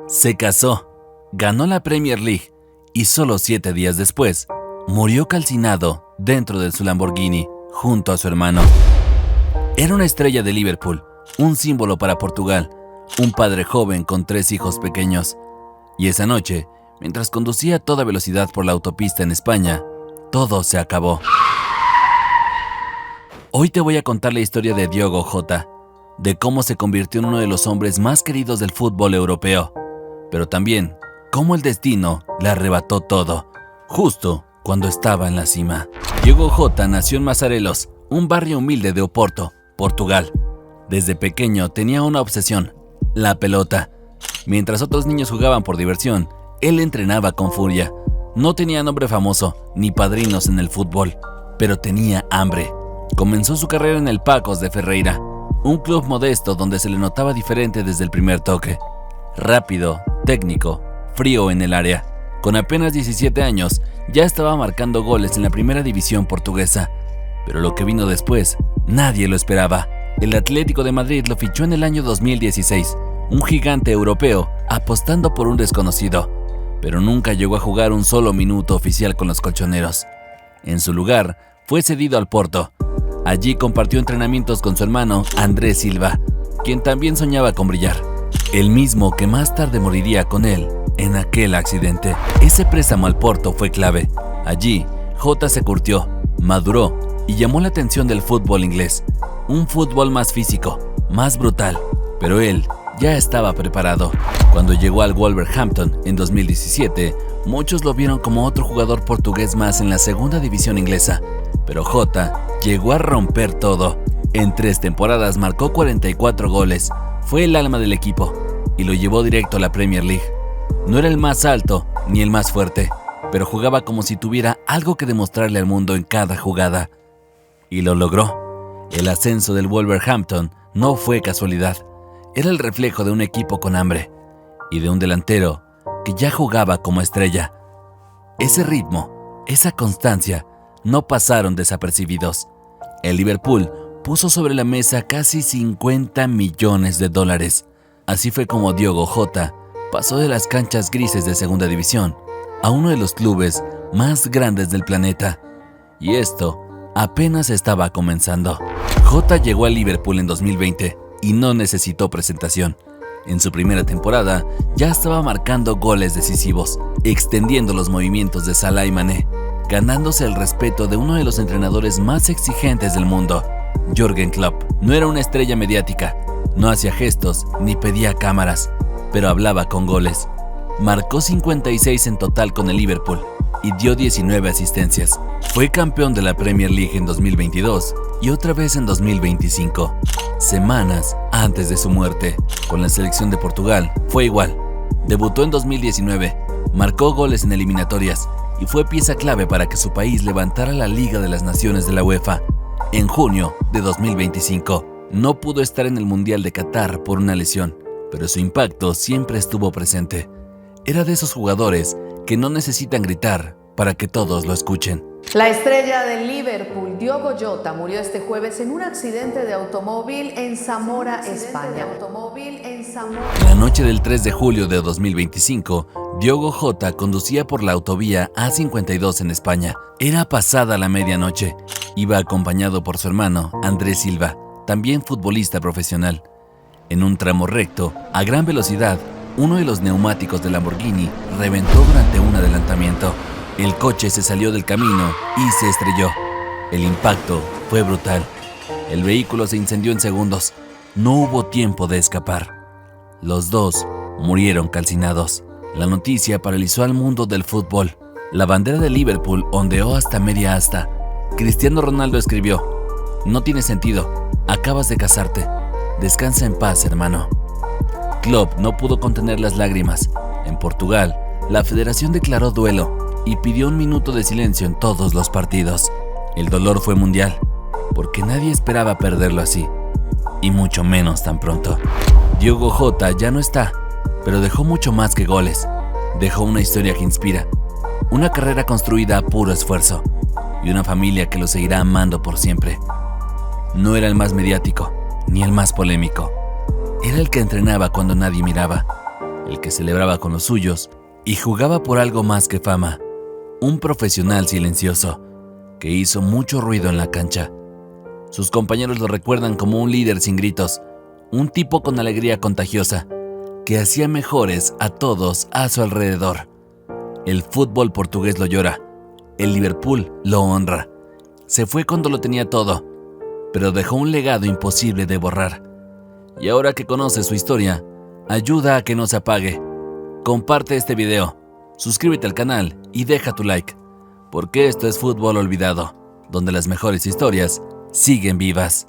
Se casó, ganó la Premier League y solo 7 días después murió calcinado dentro de su Lamborghini junto a su hermano. Era una estrella de Liverpool, un símbolo para Portugal, un padre joven con 3 hijos pequeños. Y esa noche, mientras conducía a toda velocidad por la autopista en España, todo se acabó. Hoy te voy a contar la historia de Diogo Jota, de cómo se convirtió en uno de los hombres más queridos del fútbol europeo, pero también cómo el destino le arrebató todo, justo cuando estaba en la cima. Diogo Jota nació en Mazarelos, un barrio humilde de Oporto, Portugal. Desde pequeño tenía una obsesión, la pelota. Mientras otros niños jugaban por diversión, él entrenaba con furia. No tenía nombre famoso ni padrinos en el fútbol, pero tenía hambre. Comenzó su carrera en el Pacos de Ferreira, un club modesto donde se le notaba diferente desde el primer toque. Rápido, técnico, frío en el área. Con apenas 17 años, ya estaba marcando goles en la primera división portuguesa. Pero lo que vino después, nadie lo esperaba. El Atlético de Madrid lo fichó en el año 2016, un gigante europeo apostando por un desconocido, pero nunca llegó a jugar un solo minuto oficial con los colchoneros. En su lugar, fue cedido al Porto. Allí compartió entrenamientos con su hermano Andrés Silva, quien también soñaba con brillar, el mismo que más tarde moriría con él en aquel accidente. Ese préstamo al Porto fue clave. Allí, Jota se curtió, maduró y llamó la atención del fútbol inglés, un fútbol más físico, más brutal, pero él ya estaba preparado. Cuando llegó al Wolverhampton en 2017, muchos lo vieron como otro jugador portugués más en la segunda división inglesa, pero Jota llegó a romper todo. En 3 temporadas marcó 44 goles, fue el alma del equipo y lo llevó directo a la Premier League. No era el más alto ni el más fuerte, pero jugaba como si tuviera algo que demostrarle al mundo en cada jugada. Y lo logró. El ascenso del Wolverhampton no fue casualidad. Era el reflejo de un equipo con hambre y de un delantero que ya jugaba como estrella. Ese ritmo, esa constancia, no pasaron desapercibidos. El Liverpool puso sobre la mesa casi 50 millones de dólares. Así fue como Diogo Jota pasó de las canchas grises de segunda división a uno de los clubes más grandes del planeta. Y esto apenas estaba comenzando. Jota llegó al Liverpool en 2020 y no necesitó presentación. En su primera temporada ya estaba marcando goles decisivos, extendiendo los movimientos de Salah y Mané, ganándose el respeto de uno de los entrenadores más exigentes del mundo, Jürgen Klopp. No era una estrella mediática, no hacía gestos ni pedía cámaras, pero hablaba con goles. Marcó 56 en total con el Liverpool y dio 19 asistencias. Fue campeón de la Premier League en 2022 y otra vez en 2025, semanas antes de su muerte. Con la selección de Portugal fue igual. Debutó en 2019, marcó goles en eliminatorias y fue pieza clave para que su país levantara la Liga de las Naciones de la UEFA. En junio de 2025, no pudo estar en el Mundial de Qatar por una lesión, pero su impacto siempre estuvo presente. Era de esos jugadores que no necesitan gritar para que todos lo escuchen. La estrella del Liverpool, Diogo Jota, murió este jueves en un accidente de automóvil en Zamora, España. La noche del 3 de julio de 2025, Diogo Jota conducía por la autovía A52 en España. Era pasada la medianoche. Iba acompañado por su hermano, Andrés Silva, también futbolista profesional. En un tramo recto, a gran velocidad, uno de los neumáticos del Lamborghini reventó durante un adelantamiento. El coche se salió del camino y se estrelló. El impacto fue brutal. El vehículo se incendió en segundos. No hubo tiempo de escapar. Los dos murieron calcinados. La noticia paralizó al mundo del fútbol. La bandera de Liverpool ondeó hasta media asta. Cristiano Ronaldo escribió: "No tiene sentido. Acabas de casarte. Descansa en paz, hermano". Klopp no pudo contener las lágrimas. En Portugal, la federación declaró duelo y pidió 1 minuto de silencio en todos los partidos. El dolor fue mundial, porque nadie esperaba perderlo así, y mucho menos tan pronto. Diogo Jota ya no está, pero dejó mucho más que goles. Dejó una historia que inspira, una carrera construida a puro esfuerzo, y una familia que lo seguirá amando por siempre. No era el más mediático, ni el más polémico. Era el que entrenaba cuando nadie miraba, el que celebraba con los suyos y jugaba por algo más que fama, un profesional silencioso que hizo mucho ruido en la cancha. Sus compañeros lo recuerdan como un líder sin gritos, un tipo con alegría contagiosa, que hacía mejores a todos a su alrededor. El fútbol portugués lo llora, el Liverpool lo honra. Se fue cuando lo tenía todo, pero dejó un legado imposible de borrar. Y ahora que conoces su historia, ayuda a que no se apague. Comparte este video, suscríbete al canal y deja tu like, porque esto es Fútbol Olvidado, donde las mejores historias siguen vivas.